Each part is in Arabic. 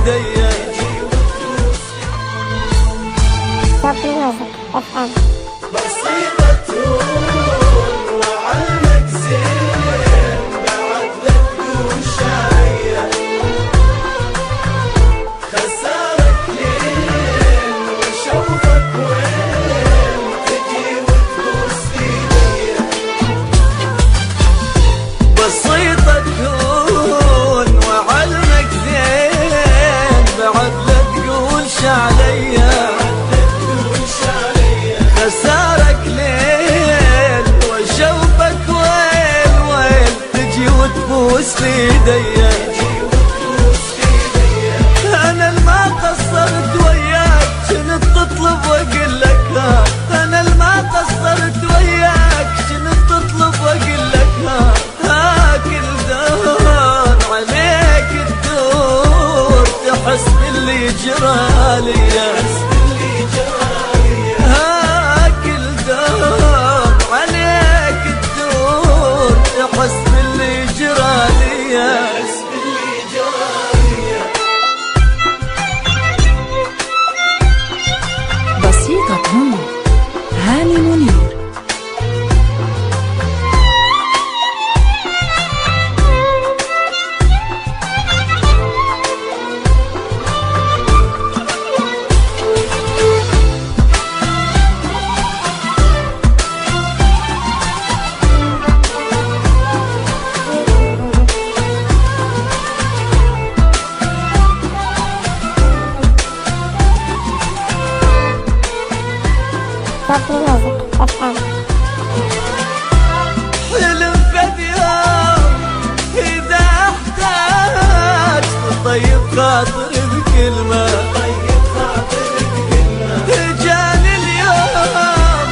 ايديا. بسيطة تهون وعلمك زين، بعد لا تقول شاية. خسارك لين وشوفك وين، تجي وتبوس ايديا. بسيطة تهون وعلمك زين، بعد لا تقولش عليا. خسارك ليل واشوفك وين وين، تجي وتبوس ايديا. انا الما قصرت وياك، شنت تطلب واقول لك ها. انا الما قصرت وياك، شنت تطلب واقول لك ها. كل دور عليك تدور، تحس باللي جرالي. تحس باللي جرالي. بسيطة هاني منير. حلم قد يوم إذا احتاج تطيب خاطري بكلمة. جاني اليوم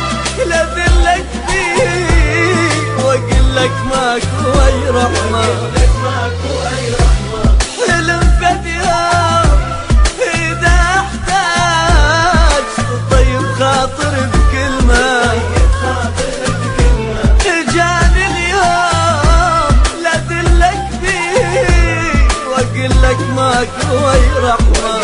لأذلك فيه وأقول لك ماكو أي رحمة. حلم قد يوم إذا احتاج تطيب خاطري بكلمة. جاني اليوم لأذلك فيه وأقول لك ماكو أي رحمة.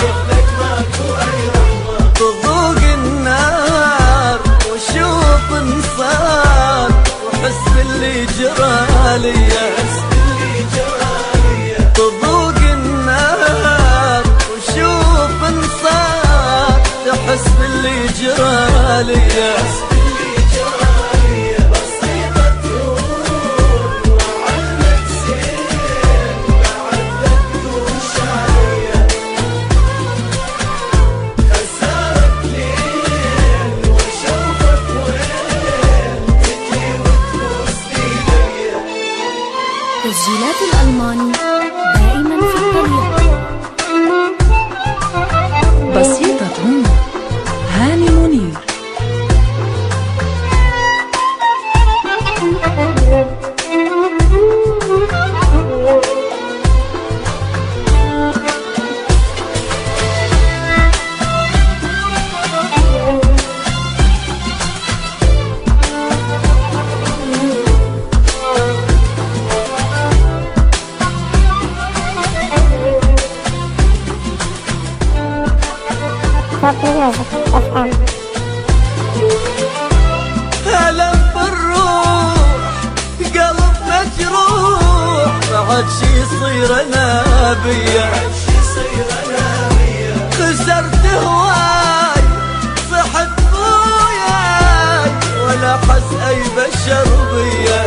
تذوق النار وشوف انصار، وحس باللي جرالي. تذوق النار وشوف انصار، تحس باللي جرالي. تسجيلات الألماني دائما في الطريق. بسيطة هاني منير. ألم بالروح قلب مجروح، بعد شي يصير أنا بيا. خسرت هواي صحت بوياي، ولا حس أي بشر بيا.